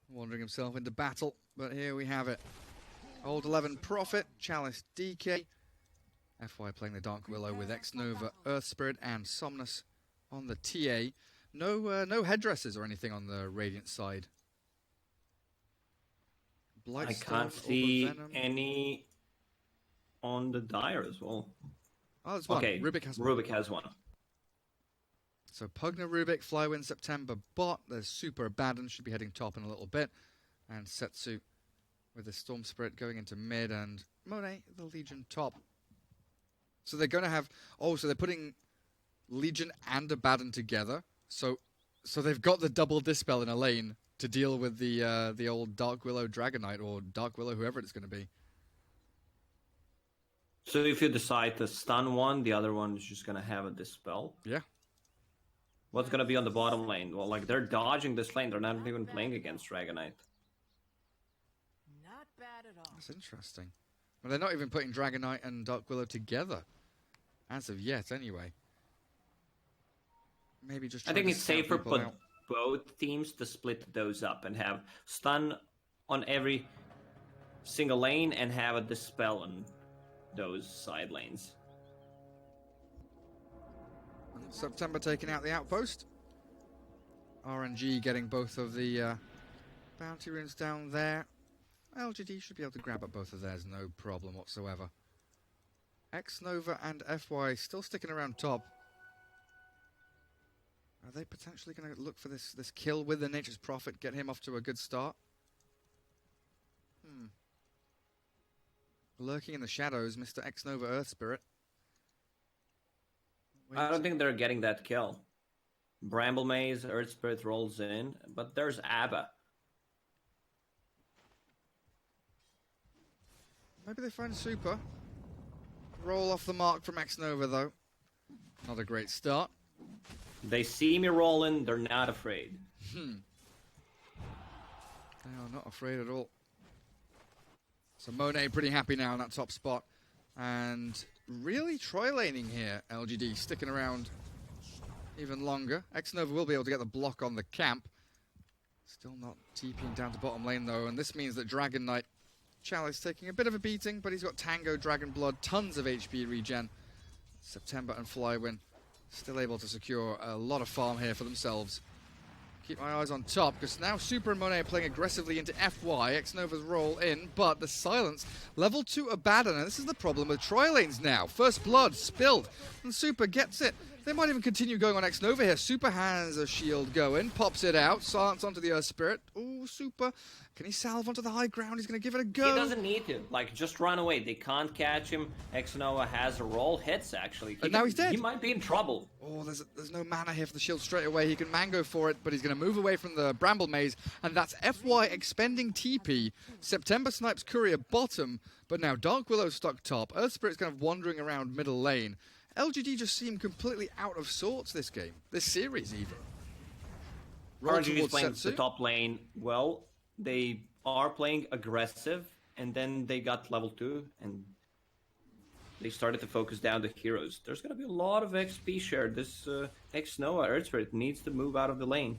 Wandering himself into battle, but here we have it. Old 11 Prophet, Chalice DK. FY playing the Dark Willow with X-Nova, Earth Spirit, and Somnus on the TA. No headdresses or anything on the Radiant side. I can't see any on the Dire as well. Oh, there's one. Okay, Rubik has one. Rubik has one. So Pugna, Rubik, Flywin, September, bot. There's Super Abaddon, should be heading top in a little bit. And Setsu with the Storm Spirit going into mid, and Monet, the Legion, top. So they're going to have... Oh, so they're putting Legion and Abaddon together. So they've got the double Dispel in a lane to deal with the old Dark Willow Dragonite, or Dark Willow, whoever it's going to be. So if you decide to stun one, the other one is just going to have a Dispel? Yeah. What's going to be on the bottom lane? Well, like, they're dodging this lane. They're not even playing against Dragonite. Not bad at all. That's interesting. Well, they're not even putting Dragonite and Dark Willow together. As of yet, anyway. Maybe just I think it's safer for both teams to split those up and have stun on every single lane and have a Dispel on those side lanes. September taking out the outpost. RNG getting both of the bounty runes down there. LGD should be able to grab at both of theirs, no problem whatsoever. X-Nova and FY still sticking around top. Are they potentially going to look for this kill with the Nature's Prophet, get him off to a good start? Lurking in the shadows, Mr. X-Nova Earth Spirit. I don't think they're getting that kill. Bramble Maze, Earth Spirit rolls in, but there's Abba. Maybe they find Super. Roll off the mark from X-Nova, though. Not a great start. They see me rolling, they're not afraid. They are not afraid at all. So Monet pretty happy now in that top spot. And really tri-laning here, LGD, sticking around even longer. X-Nova will be able to get the block on the camp. Still not TPing down to bottom lane, though. And this means that Dragon Knight Chalice taking a bit of a beating, but he's got Tango, Dragon Blood, tons of HP regen. September and Flywin still able to secure a lot of farm here for themselves. Keep my eyes on top, because now Super and Monet are playing aggressively into FY. X-Nova's roll in, but the silence. Level 2 Abaddon, and this is the problem with tri-lanes now. First blood spilled, and Super gets it. They might even continue going on X-Nova here. Super has a shield going, pops it out, silence onto the Earth Spirit. Ooh, Super. Can he salve onto the high ground? He's going to give it a go. He doesn't need to. Like, just run away. They can't catch him. X-Nova has a roll. Hits, actually. And now he's dead. He might be in trouble. Oh, there's no mana here for the shield straight away. He can mango for it, but he's going to move away from the Bramble Maze. And that's FY expending TP. September snipes Courier bottom, but now Dark Willow stuck top. Earth Spirit's kind of wandering around middle lane. LGD just seem completely out of sorts this game. This series, even. RNG is playing the top lane well. They are playing aggressive, and then they got level 2, and they started to focus down the heroes. There's going to be a lot of XP shared. This X-Nova Earth Spirit needs to move out of the lane.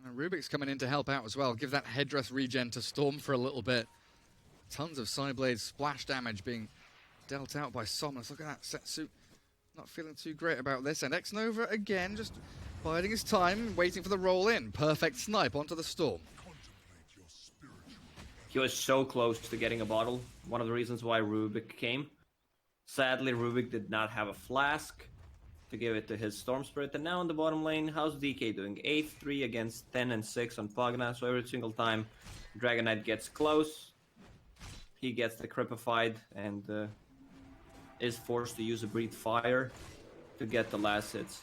And Rubik's coming in to help out as well. Give that headdress regen to Storm for a little bit. Tons of Psyblade splash damage being dealt out by Somnus. Look at that, Setsu. Not feeling too great about this. And X-Nova, again, just biding his time, waiting for the roll-in. Perfect snipe onto the Storm. He was so close to getting a bottle. One of the reasons why Rubik came. Sadly, Rubik did not have a flask to give it to his Storm Spirit. And now in the bottom lane, how's DK doing? 8-3 against 10 and 6 on Pugna. So every single time Dragon Knight gets close, he gets the Cripified and is forced to use a Breathe Fire to get the last hits.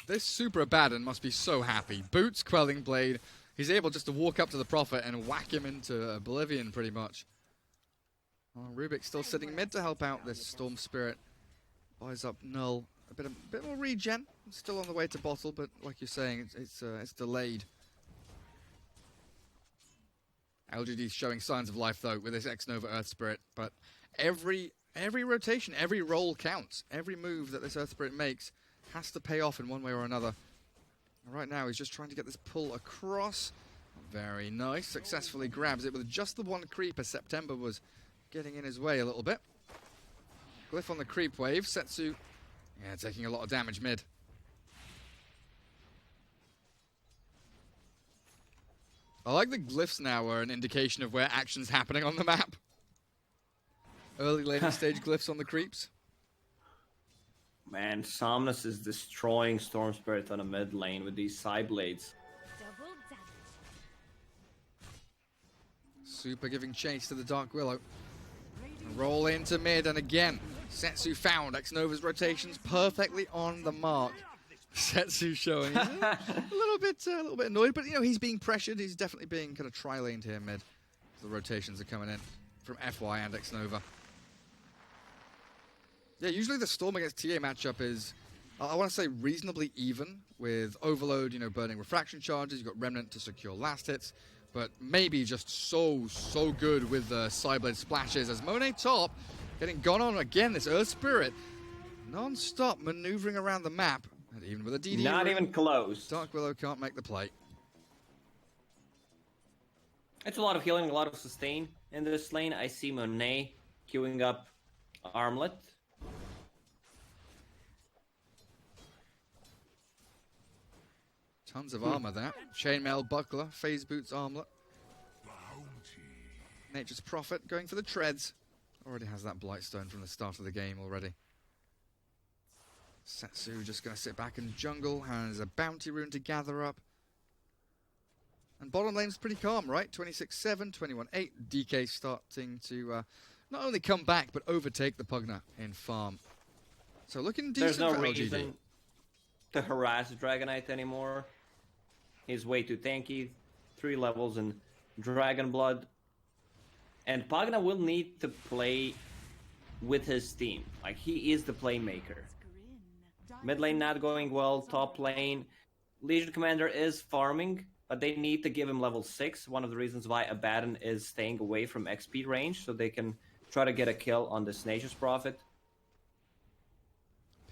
This Super Abaddon must be so happy. Boots, Quelling Blade. He's able just to walk up to the Prophet and whack him into oblivion, pretty much. Oh, Rubik's still sitting mid to help out this Storm Spirit. Buys up Null. A bit more regen. Still on the way to bottle, but like you're saying, it's delayed. LGD's showing signs of life, though, with this X-Nova Earth Spirit. But every rotation, every roll counts. Every move that this Earth Spirit makes has to pay off in one way or another. Right now, he's just trying to get this pull across. Very nice. Successfully grabs it with just the one creep as September was getting in his way a little bit. Glyph on the creep wave. Setsu, yeah, taking a lot of damage mid. I like the glyphs now are an indication of where action's happening on the map. Early laning stage glyphs on the creeps. Man, Somnus is destroying Storm Spirit on a mid lane with these side blades. Super giving chase to the Dark Willow. Roll into mid, and again, Setsu found X-Nova's rotations perfectly on the mark. Setsu showing a little bit annoyed, but you know he's being pressured. He's definitely being kind of tri-laned here mid. The rotations are coming in from FY and X-Nova. Yeah, usually the Storm against TA matchup is, I want to say, reasonably even, with Overload, you know, burning refraction charges. You've got Remnant to secure last hits, but maybe just so good with the Sideblade splashes as Monet top getting gone on again. This Earth Spirit non-stop maneuvering around the map, and even with a DD Not room, even close. Dark Willow can't make the play. It's a lot of healing, a lot of sustain in this lane. I see Monet queuing up Armlet. Tons of armor there. Chainmail, Buckler, Phase Boots, Armlet. Nature's Prophet going for the treads. Already has that Blightstone from the start of the game already. Setsu just going to sit back and jungle. Has a bounty rune to gather up. And bottom lane's pretty calm, right? 26-7, 21-8. DK starting to not only come back, but overtake the Pugna in farm. So looking decent. There's no for reason LGD to harass Dragonite anymore. He's way too tanky. 3 levels in Dragon Blood. And Pugna will need to play with his team. Like, he is the playmaker. Mid lane not going well. Top lane, Legion Commander is farming, but they need to give him level 6. One of the reasons why Abaddon is staying away from XP range, so they can try to get a kill on this Nature's Prophet.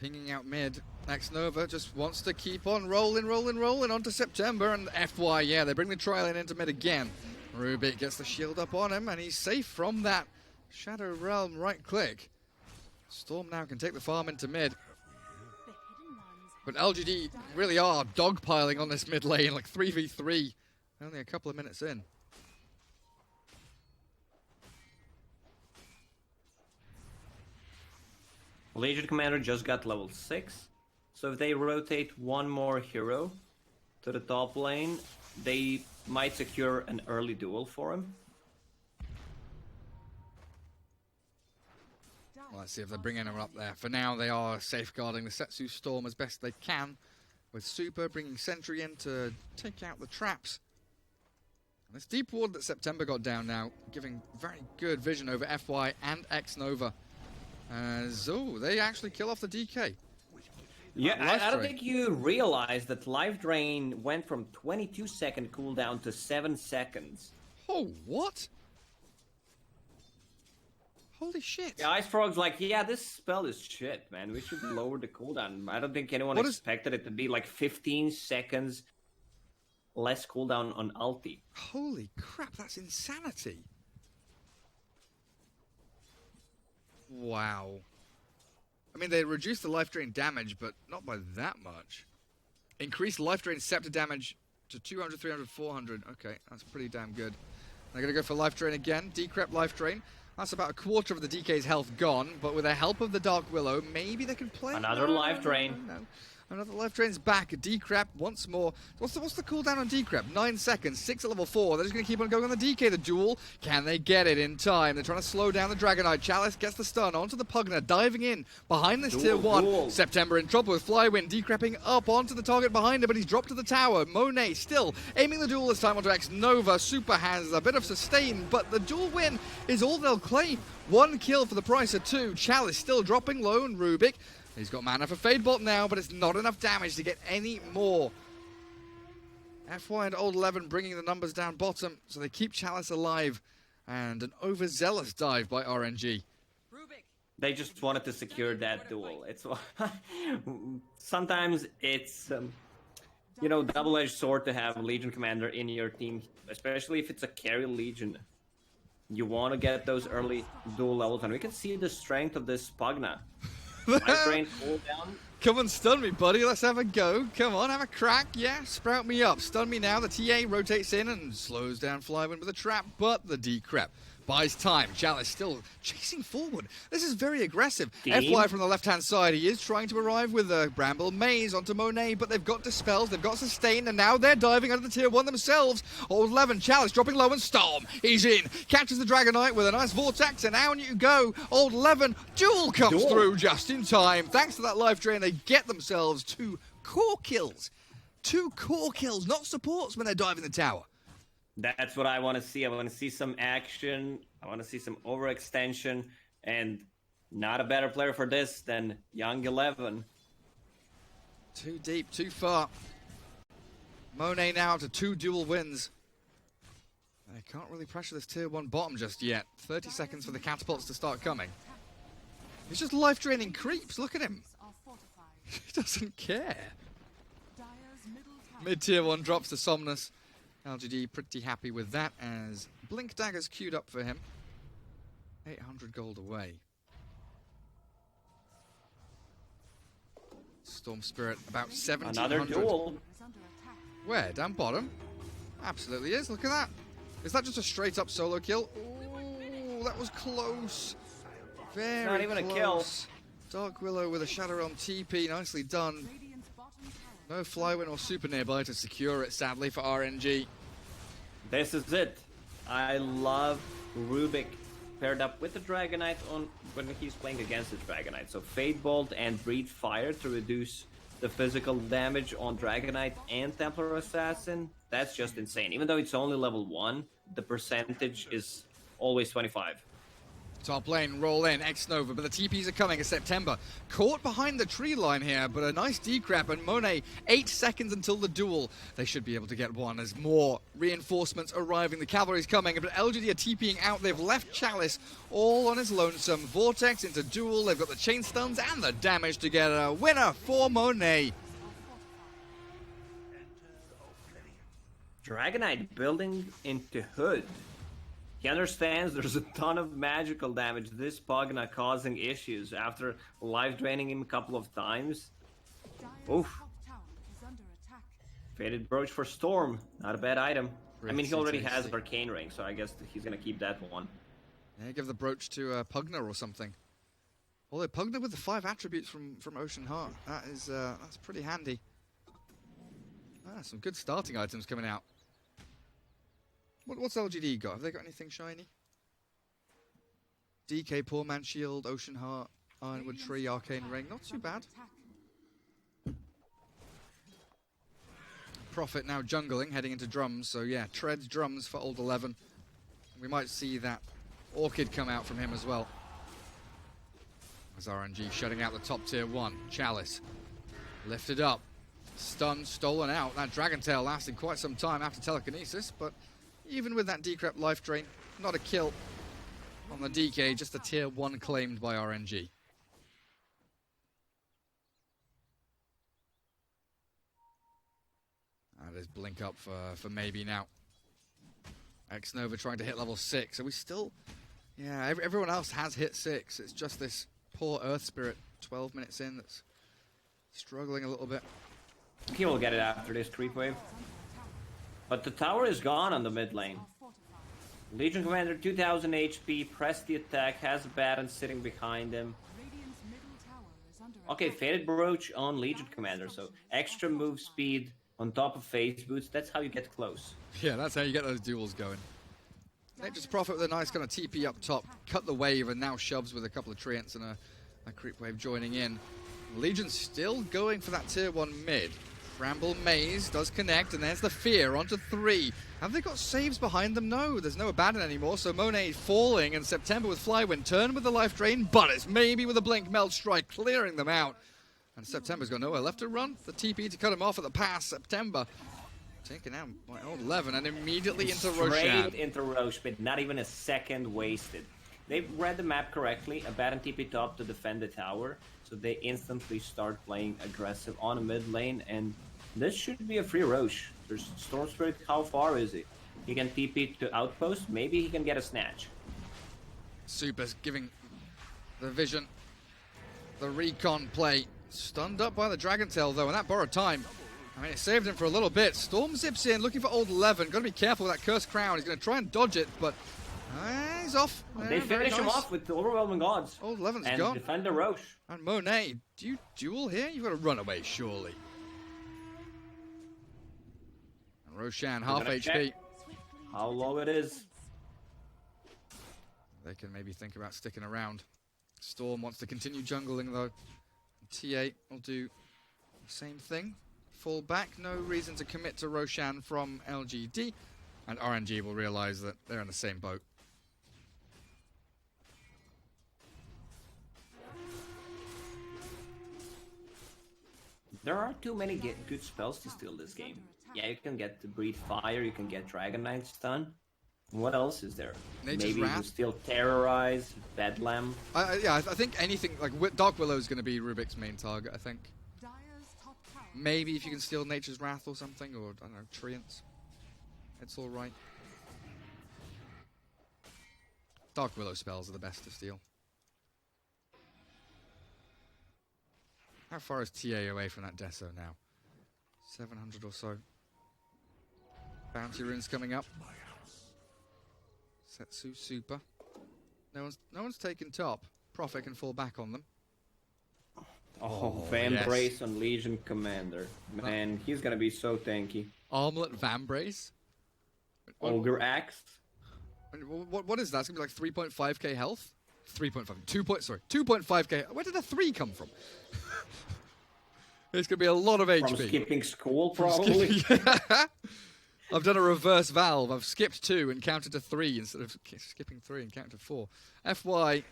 Pinging out mid. X-Nova just wants to keep on rolling onto September. And FY, yeah, they bring the trial in into mid again. Rubik gets the shield up on him, and he's safe from that Shadow Realm right click. Storm now can take the farm into mid. But LGD really are dogpiling on this mid lane, like 3v3. Only a couple of minutes in. Legion Commander just got level 6. So if they rotate one more hero to the top lane, they might secure an early duel for him. Well, let's see if they're bringing her up there. For now, they are safeguarding the Setsu Storm as best they can, with Super bringing Sentry in to take out the traps. And this deep ward that September got down now, giving very good vision over FY and X-Nova. So they actually kill off the DK. Yeah, I don't think you realize that Life Drain went from 22-second cooldown to 7 seconds. Oh, what? Holy shit. Yeah, Ice Frog's like, yeah, this spell is shit, man. We should lower the cooldown. I don't think anyone expected it to be like 15 seconds less cooldown on ulti. Holy crap, that's insanity. Wow. I mean, they reduced the life drain damage, but not by that much. Increased life drain scepter damage to 200, 300, 400. Okay, that's pretty damn good. They're going to go for life drain again. Decrep life drain. That's about a quarter of the DK's health gone, but with the help of the Dark Willow, maybe they can play... Another life drain. No. Another life drain's back. Decrep once more. What's the cooldown on Decrep? 9 seconds. 6 at level 4. They're just going to keep on going on the DK. The duel. Can they get it in time? They're trying to slow down the Dragonite. Chalice gets the stun onto the Pugna. Diving in behind this tier 1. September in trouble with Flywind. Decrepping up onto the target behind him, but he's dropped to the tower. Monet still aiming the duel this time onto X-Nova. Super has a bit of sustain, but the duel win is all they'll claim. 1 kill for the price of 2. Chalice still dropping low, and Rubik. He's got mana for Fadebolt now, but it's not enough damage to get any more. FY and Old 11 bringing the numbers down bottom, so they keep Chalice alive. And an overzealous dive by RNG. They just wanted to secure that duel. It's sometimes it's you know, double-edged sword to have a Legion commander in your team, especially if it's a carry Legion. You want to get those early dual levels, and we can see the strength of this Pugna. Life Drain cooldown. Come on, stun me, buddy. Let's have a go. Come on, have a crack. Yeah, sprout me up. Stun me now. The TA rotates in and slows down Flywind with a trap, but the decrep buys time. Chalice still chasing forward. This is very aggressive. FY from the left-hand side. He is trying to arrive with a Bramble Maze onto Monet, but they've got Dispels, they've got Sustain, and now they're diving under the tier 1 themselves. Old Levin, Chalice dropping low and Storm. He's in. Catches the Dragonite with a nice Vortex, and out you go. Old Levin, Duel comes through just in time. Thanks to that life drain, they get themselves 2 core kills. 2 core kills, not supports when they're diving the tower. That's what I want to see. I want to see some action. I want to see some overextension. And not a better player for this than Young 11. Too deep, too far. Monet now to 2 dual wins. They can't really pressure this tier 1 bottom just yet. 30 seconds for the catapults to start coming. He's just life-draining creeps. Look at him. He doesn't care. Mid-tier 1 drops to Somnus. LGD pretty happy with that as Blink Dagger's queued up for him. 800 gold away. Storm Spirit about 1700. Another duel. Where? Down bottom? Absolutely is. Look at that. Is that just a straight up solo kill? Ooh, that was close. Very Not even close. a kill. Dark Willow with a Shadow Realm TP. Nicely done. No Flywind or Super nearby to secure it, sadly, for RNG. This is it. I love Rubik paired up with the Dragonite on when he's playing against the Dragonite. So Fade Bolt and Breathe Fire to reduce the physical damage on Dragonite and Templar Assassin. That's just insane. Even though it's only level 1, the percentage is always 25. Top lane, roll in, X-Nova, but the TPs are coming in September. Caught behind the tree line here, but a nice decrep, and Monet, 8 seconds until the duel. They should be able to get one as more reinforcements arriving. The cavalry's coming, but LGD are TPing out. They've left Chalice all on his lonesome. Vortex into duel. They've got the chain stuns and the damage to get a winner for Monet. Dragonite building into Hood. He understands there's a ton of magical damage. This Pugna causing issues after life draining him a couple of times. Oof. Faded Brooch for Storm. Not a bad item. I mean, he already has Arcane Ring, so I guess he's going to keep that one. Yeah, give the brooch to Pugna or something. Although Pugna with the 5 attributes from Ocean Heart. That's pretty handy. Some good starting items coming out. What's LGD got? Have they got anything shiny? DK, Poor Man Shield, Ocean Heart, Ironwood Tree, Arcane Ring. Not too bad. Prophet now jungling, heading into drums. So yeah, treads drums for Old 11. We might see that Orchid come out from him as well. As RNG shutting out the top tier 1. Chalice lifted up. Stun stolen out. That Dragon Tail lasted quite some time after telekinesis, but even with that decrep life drain, not a kill on the DK, just a tier 1 claimed by RNG. That is blink up for maybe now. X-Nova trying to hit level 6. Are we still... Yeah, everyone else has hit 6. It's just this poor Earth Spirit 12 minutes in that's struggling a little bit. He will get it after this creep wave. But the tower is gone on the mid lane. Legion Commander 2000 HP, press the attack, has a Baron sitting behind him. Okay, Faded Brooch on Legion Commander, so extra move speed on top of phase boots, that's how you get close. Yeah, that's how you get those duels going. Nature's Prophet with a nice kind of TP up top, cut the wave and now shoves with a couple of treants and a creep wave joining in. Legion still going for that tier 1 mid. Bramble Maze does connect, and there's the Fear onto 3. Have they got saves behind them? No, there's no Abaddon anymore, so Monet falling, and September with Flywind, turn with the life drain, but it's maybe with a Blink Melt Strike, clearing them out. And September's got nowhere left to run. The TP to cut him off at the pass. September taken out by Old 11, and immediately into Roshan. Straight into Roche, but not even a second wasted. They read the map correctly, Abaddon TP top to defend the tower, so they instantly start playing aggressive on a mid lane, and This should be a free Roche. There's Storm Spirit, how far is he? He can TP to Outpost, maybe he can get a snatch. Super's giving the vision the recon play. Stunned up by the Dragon Tail though, and that borrowed time. I mean, it saved him for a little bit. Storm zips in, looking for Old 11. Got to be careful with that Cursed Crown. He's going to try and dodge it, but he's off. They finish him off with the Overwhelming Odds. Old 11's and gone. Defender Roche. And Monet, do you duel here? You've got to run away, surely. And Roshan, half HP. Check how low it is. They can maybe think about sticking around. Storm wants to continue jungling though. T8 will do the same thing. Fall back, no reason to commit to Roshan from LGD. And RNG will realize that they're in the same boat. There are too many good spells to steal this game. Yeah, you can get the Breathe Fire, you can get Dragon Knight stun. What else is there? Nature's Maybe Wrath? you still Terrorize, Bedlam. Yeah, I think anything like Dark Willow is going to be Rubik's main target. I think. Maybe if you can steal Nature's Wrath or something, or I don't know, Treants. It's all right. Dark Willow spells are the best to steal. How far is TA away from that Deso now? 700 or so. Bounty runes coming up. Setsu super. No one's taken top. Prophet can fall back on them. Oh, Vambrace on Legion Commander. Man, he's gonna be so tanky. Armlet Vambrace? Ogre Axe? What is that? It's gonna be like 3.5k health? 3.5. 2.5k. Where did a 3 come from? It's gonna be a lot of HP. From skipping school, probably. I've done a reverse valve. I've skipped 2 and counted to 3 instead of skipping 3 and counted to 4. FY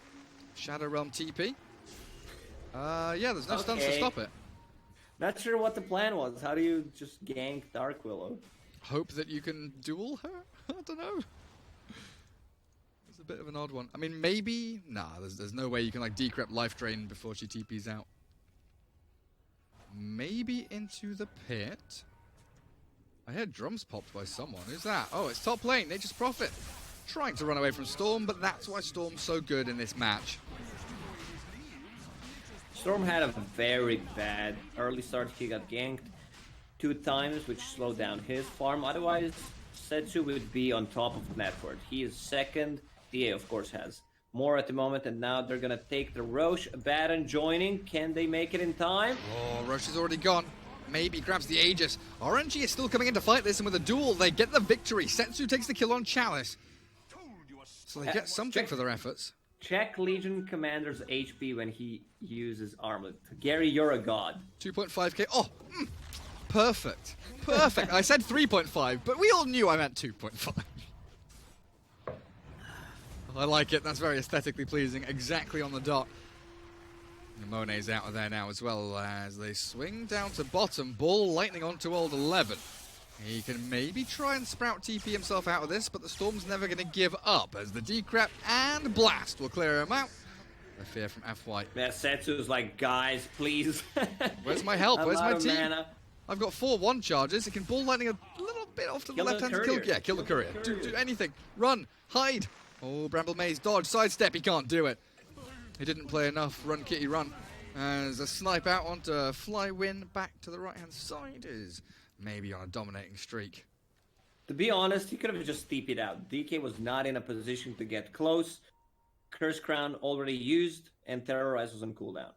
Shadow Realm TP. Yeah, there's no stuns to stop it. Not sure what the plan was. How do you just gank Dark Willow? Hope that you can duel her? I don't know. It's a bit of an odd one. I mean, maybe... Nah, there's no way you can like decrypt Life Drain before she TPs out. Maybe into the pit. I heard drums popped by someone. Who's that? Oh, it's top lane. Nature's Prophet. Trying to run away from Storm, but that's why Storm's so good in this match. Storm had a very bad early start. He got ganked 2 times, which slowed down his farm. Otherwise, Setsu would be on top of the net worth. He is second. DA, of course, has more at the moment, and now they're gonna take the Roche. Baron joining. Can they make it in time? Oh, Roche is already gone. Maybe grabs the Aegis. RNG is still coming in to fight this, and with a duel, they get the victory. Setsu takes the kill on Chalice. So they get something for their efforts. Check Legion Commander's HP when he uses Armlet. Gary, you're a god. 2.5k. Oh, perfect. Perfect. I said 3.5, but we all knew I meant 2.5. I like it. That's very aesthetically pleasing. Exactly on the dot. And Monet's out of there now as well as they swing down to bottom. Ball lightning onto old 11. He can maybe try and sprout TP himself out of this, but the Storm's never going to give up as the Decrep and Blast will clear him out. I fear from FY. Yeah, Setsu's like, guys, please. Where's my help? Where's my team? Mana. I've got 4 1 charges. It can ball lightning a little bit off to the left hand to kill. Yeah, kill the courier. Do anything. Run. Hide. Oh, Bramble Maze dodge. Sidestep. He can't do it. He didn't play enough. Run, Kitty, run. As a snipe out onto Flywin back to the right hand side is maybe on a dominating streak. To be honest, he could have just TP'd out. DK was not in a position to get close. Curse Crown already used, and Terrorize was on cooldown.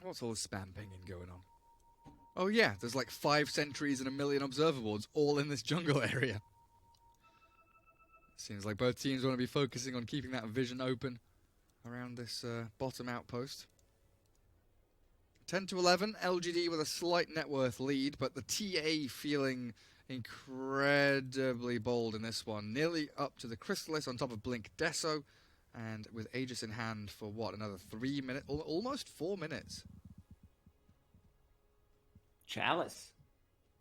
What's all this spam pinging going on? Oh yeah, there's like 5 sentries and 1 million observer boards all in this jungle area. Seems like both teams want to be focusing on keeping that vision open around this bottom outpost. 10 to 11, LGD with a slight net worth lead, but the TA feeling incredibly bold in this one. Nearly up to the Chrysalis on top of Blink Deso, and with Aegis in hand for what, another 3 minutes? Almost 4 minutes. Chalice.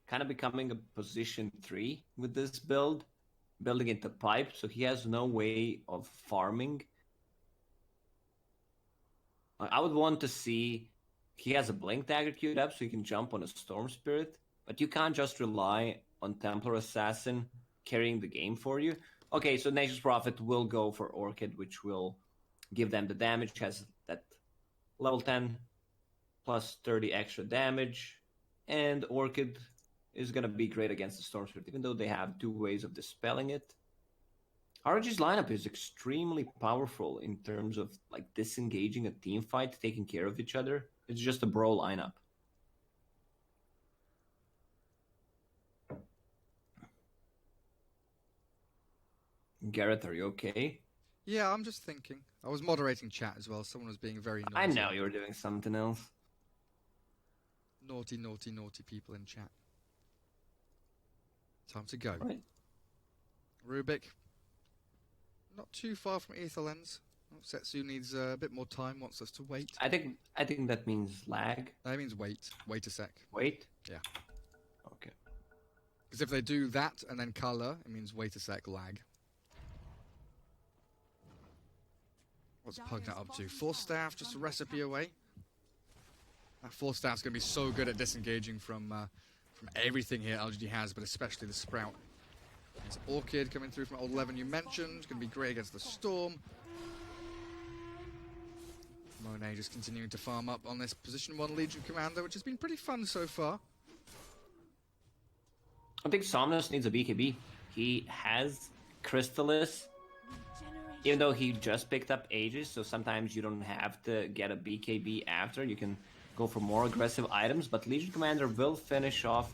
Kind of becoming a position 3 with this build. Building into pipe, so he has no way of farming. I would want to see he has a Blink Dagger queued up, so you can jump on a Storm Spirit, but you can't just rely on Templar Assassin carrying the game for you. Okay, so Nature's Prophet will go for Orchid, which will give them the damage, has that level 10 plus 30 extra damage, and Orchid is going to be great against the Storm Spirit, even though they have 2 ways of dispelling it. RNG's lineup is extremely powerful in terms of like disengaging a team fight, taking care of each other. It's just a bro lineup. Garrett, are you okay? Yeah, I'm just thinking. I was moderating chat as well. Someone was being very naughty. I know you were doing something else. Naughty, naughty, naughty people in chat. Time to go. Right. Rubik. Not too far from ESL ends. Oh, Setsu needs a bit more time, wants us to wait. I think that means lag. That means wait. Wait a sec. Wait? Yeah. Okay. Because if they do that and then color, it means wait a sec, lag. What's Pugnet up to? Force Staff, just a recipe away. That Force Staff's going to be so good at disengaging from everything here LGD has, but especially the Sprout. There's Orchid coming through from old 11 you mentioned. Going to be great against the Storm. Monet just continuing to farm up on this position 1 Legion Commander, which has been pretty fun so far. I think Somnus needs a BKB. He has Crystallis, even though he just picked up Aegis, so sometimes you don't have to get a BKB after. You can go for more aggressive items, but Legion Commander will finish off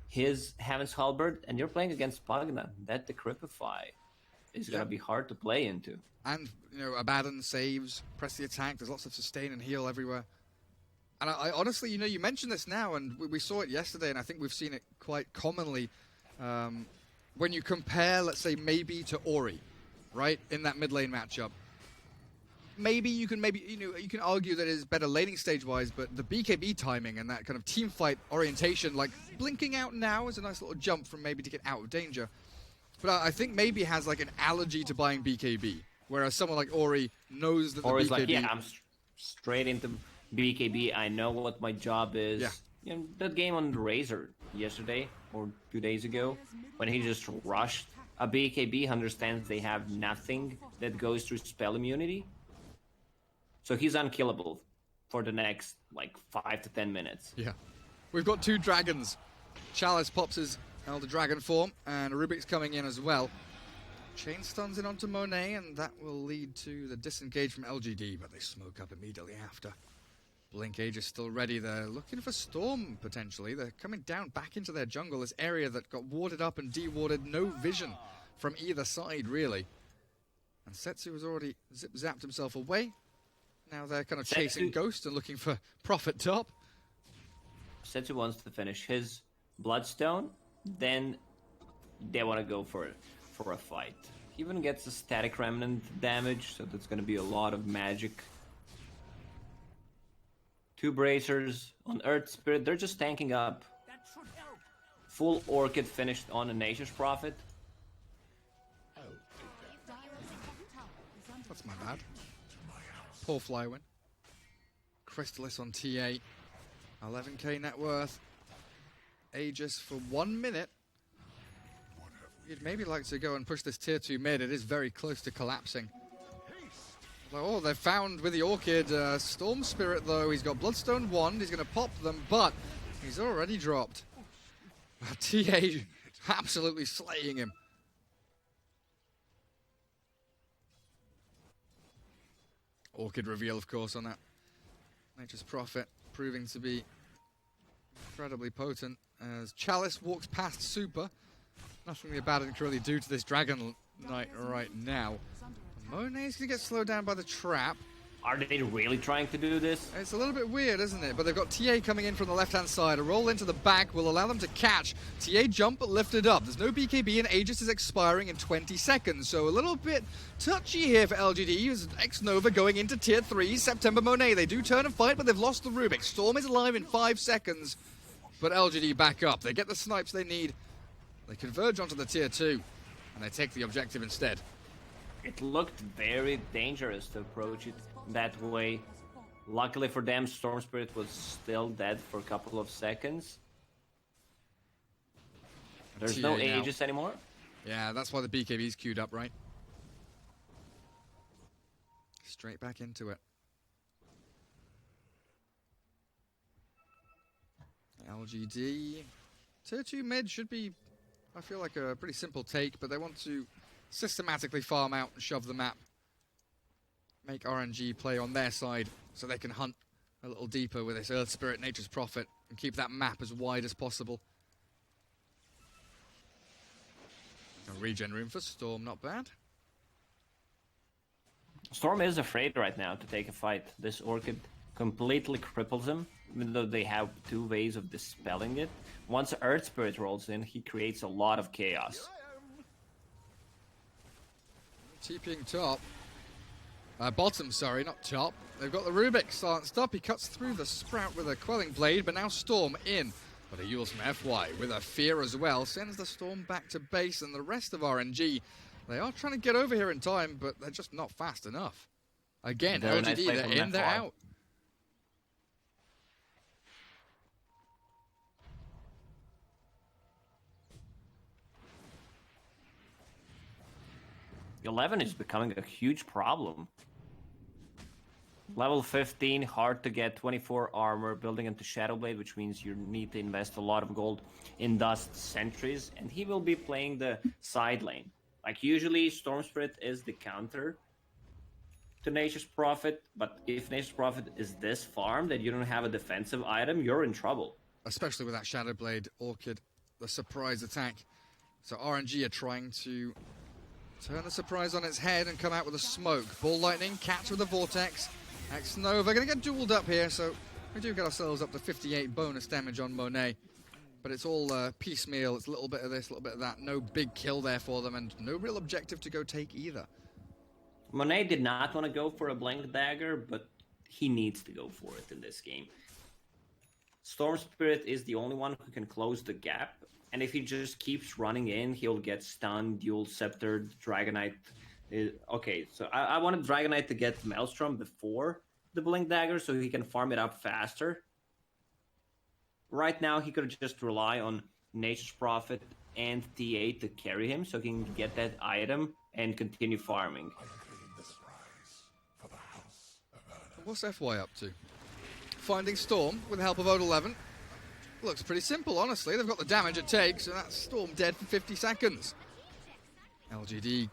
his Heaven's Halberd, and you're playing against Pugna. That Decrypify is going to be hard to play into. And, you know, Abaddon saves, press the attack, there's lots of sustain and heal everywhere. And I honestly, you know, you mentioned this now, and we saw it yesterday, and I think we've seen it quite commonly when you compare, let's say, maybe to Ori, right, in that mid lane matchup. Maybe you can argue that it is better laning stage-wise, but the BKB timing and that kind of team fight orientation, like blinking out now is a nice little jump from maybe to get out of danger. But I think maybe has like an allergy to buying BKB, whereas someone like Ori knows that Ori's the BKB... like, yeah, I'm straight into BKB. I know what my job is. Yeah. You know, that game on Razor yesterday or 2 days ago, when he just rushed a BKB, understands they have nothing that goes through spell immunity. So he's unkillable for the next, like, 5 to 10 minutes. Yeah. We've got 2 dragons. Chalice pops his Elder Dragon form, and Rubik's coming in as well. Chain stuns in onto Monet, and that will lead to the disengage from LGD, but they smoke up immediately after. Blink Age is still ready. They're looking for Storm, potentially. They're coming down back into their jungle, this area that got warded up and de-warded. No vision from either side, really. And Setsu has already zip-zapped himself away. Now they're kind of chasing Ghost and looking for Prophet top. Setsu wants to finish his Bloodstone, then they want to go for a fight. He even gets a Static Remnant damage, so that's going to be a lot of magic. 2 Bracers on Earth Spirit, they're just tanking up. Full Orchid finished on a Nature's Prophet. That's my bad. Poor Flywin. Crystallis on TA. 11k net worth. Aegis for 1 minute. You'd maybe like to go and push this tier 2 mid. It is very close to collapsing. Oh, they've found with the Orchid Storm Spirit, though. He's got Bloodstone Wand. He's going to pop them, but he's already dropped. TA absolutely slaying him. Orchid reveal, of course, on that Nature's Prophet, proving to be incredibly potent as Chalice walks past Super. Nothing the Abaddon can really do to this Dragon Knight right now. Monet's going to get slowed down by the trap. Are they really trying to do this? It's a little bit weird, isn't it? But they've got TA coming in from the left-hand side. A roll into the back will allow them to catch. TA jump, but lifted up. There's no BKB, and Aegis is expiring in 20 seconds. So a little bit touchy here for LGD. As X-Nova going into Tier 3. September Monet. They do turn and fight, but they've lost the Rubik. Storm is alive in 5 seconds. But LGD back up. They get the snipes they need. They converge onto the Tier 2. And they take the objective instead. It looked very dangerous to approach it that way. Luckily for them, Storm Spirit was still dead for a couple of seconds. There's no TA now. Aegis anymore. Yeah, that's why the BKB's queued up, right? Straight back into it. LGD. Tier 2 mid should be, I feel like, a pretty simple take, but they want to systematically farm out and shove the map. Make RNG play on their side so they can hunt a little deeper with this Earth Spirit, Nature's Prophet, and keep that map as wide as possible. A regen room for Storm, not bad. Storm is afraid right now to take a fight. This Orchid completely cripples him, even though they have 2 ways of dispelling it. Once Earth Spirit rolls in, he creates a lot of chaos. TPing top. Bottom, sorry, not top. They've got the Rubik silenced up. He cuts through the Sprout with a Quelling Blade, but now Storm in. But a Yules from FY with a Fear as well sends the Storm back to base, and the rest of RNG, they are trying to get over here in time, but they're just not fast enough. Again, Very LGD, nice play they're from in, they're FY. out. 11 is becoming a huge problem. Level 15, hard to get 24 armor, building into Shadowblade, which means you need to invest a lot of gold in Dust Sentries, and he will be playing the side lane. Like usually, Storm Spirit is the counter to Nature's Prophet, but if Nature's Prophet is this farm that you don't have a defensive item, you're in trouble. Especially with that Shadowblade Orchid, the surprise attack. So RNG are trying to turn the surprise on its head and come out with a smoke. Ball Lightning, catch with a Vortex. X-Nova going to get dueled up here, so we do get ourselves up to 58 bonus damage on Monet. But it's all piecemeal. It's a little bit of this, a little bit of that. No big kill there for them, and no real objective to go take either. Monet did not want to go for a Blank Dagger, but he needs to go for it in this game. Storm Spirit is the only one who can close the gap, and if he just keeps running in, he'll get stunned, Dual Scepter, Dragonite. Okay, so I wanted Dragonite to get Maelstrom before the Blink Dagger so he can farm it up faster. Right now, he could just rely on Nature's Prophet and TA to carry him so he can get that item and continue farming. What's FY up to? Finding Storm with the help of Old11. Looks pretty simple, honestly. They've got the damage it takes, and that's Storm dead for 50 seconds. LGD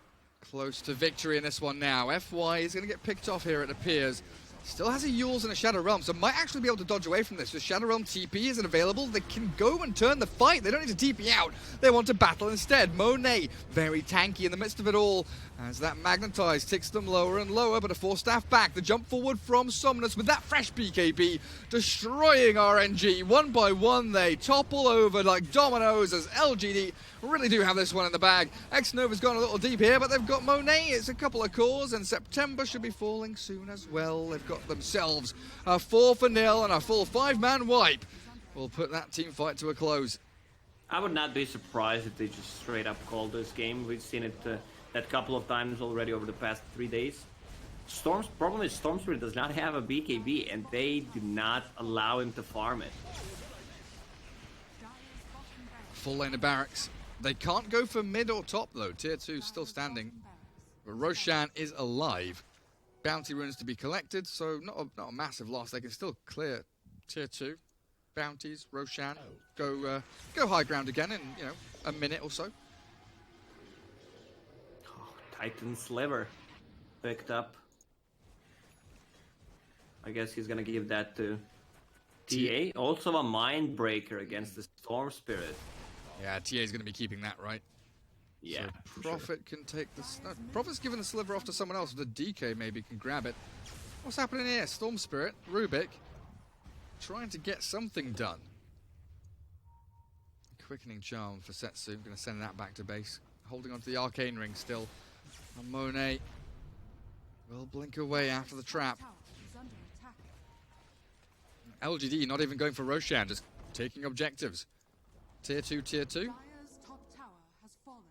close to victory in this one now. FY is going to get picked off here, it appears. Still has a Yules and a Shadow Realm, so might actually be able to dodge away from this. The Shadow Realm TP isn't available. They can go and turn the fight. They don't need to TP out. They want to battle instead. Monet, very tanky in the midst of it all. As that Magnetize ticks them lower and lower, but a Force Staff back. The jump forward from Somnus with that fresh BKB, destroying RNG. One by one, they topple over like dominoes as LGD really do have this one in the bag. X-Nova's gone a little deep here, but they've got Monet. It's a couple of cores, and September should be falling soon as well. They've got themselves a 4-0 and a full 5-man wipe. We'll put that team fight to a close. I would not be surprised if they just straight up called this game. We've seen it that couple of times already over the past 3 days. Storm's problem is Storm Spirit does not have a BKB, and they do not allow him to farm it. Full lane of barracks. They can't go for mid or top though. Tier 2 still standing. But Roshan is alive. Bounty runes to be collected, so not a massive loss. They can still clear Tier 2. Bounties, Roshan, go high ground again in, a minute or so. Oh, Titan Sliver picked up. I guess he's gonna give that to TA. Also a Mind Breaker against the Storm Spirit. Yeah, TA is going to be keeping that, right? Yeah, so Prophet can take this. No, Prophet's giving the sliver off to someone else. The DK maybe can grab it. What's happening here? Storm Spirit, Rubik, trying to get something done. Quickening Charm for Setsu. Going to send that back to base. Holding on to the Arcane Ring still. And Monet will blink away after the trap. LGD not even going for Roshan, just taking objectives. Tier 2, Tier 2. Dire's top tower has fallen.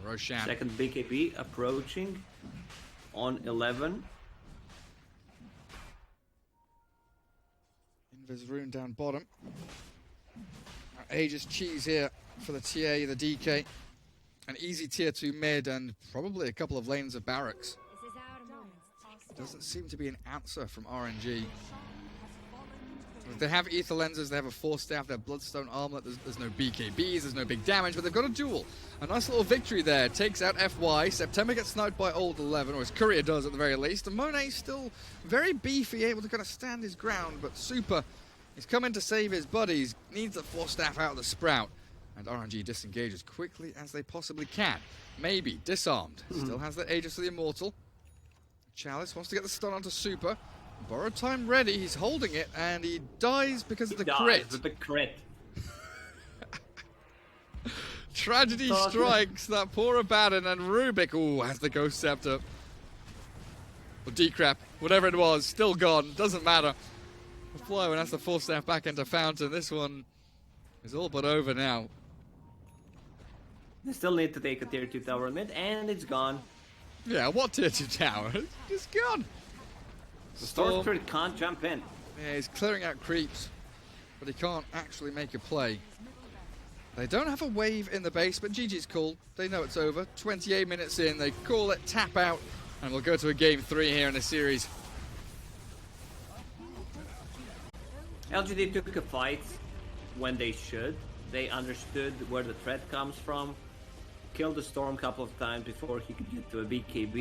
Roshan. Second BKB approaching on 11. Invis Rune down bottom. Aegis cheese here for the TA, the DK. An easy tier 2 mid and probably a couple of lanes of barracks. Doesn't seem to be an answer from RNG. They have ether lenses, they have a force staff, they have bloodstone armlet, there's no BKBs, there's no big damage, but they've got a duel. A nice little victory there, takes out FY. September gets sniped by Old 11, or his courier does at the very least. And Monet still very beefy, able to kind of stand his ground, but Super is coming to save his buddies, needs the force staff out of the Sprout. And RNG disengage as quickly as they possibly can. Maybe disarmed, still has the Aegis of the Immortal. Chalice wants to get the stun onto Super. Borrowed time ready, he's holding it, and he dies because of the crit. With the crit. Tragedy strikes that poor Abaddon, and Rubik, ooh, has the Ghost Scepter. Or Decrep, whatever it was, still gone, doesn't matter. The flow, and that's the full staff back into Fountain. This one is all but over now. They still need to take a tier 2 tower in mid, and it's gone. Yeah, what tier 2 tower? It's gone. The Storm Spirit can't jump in. Yeah, he's clearing out creeps, but he can't actually make a play. They don't have a wave in the base, but GG's cool. They know it's over. 28 minutes in, they call it tap out, and we'll go to a game 3 here in the series. LGD took a fight when they should. They understood where the threat comes from. Killed the Storm a couple of times before he could get to a BKB.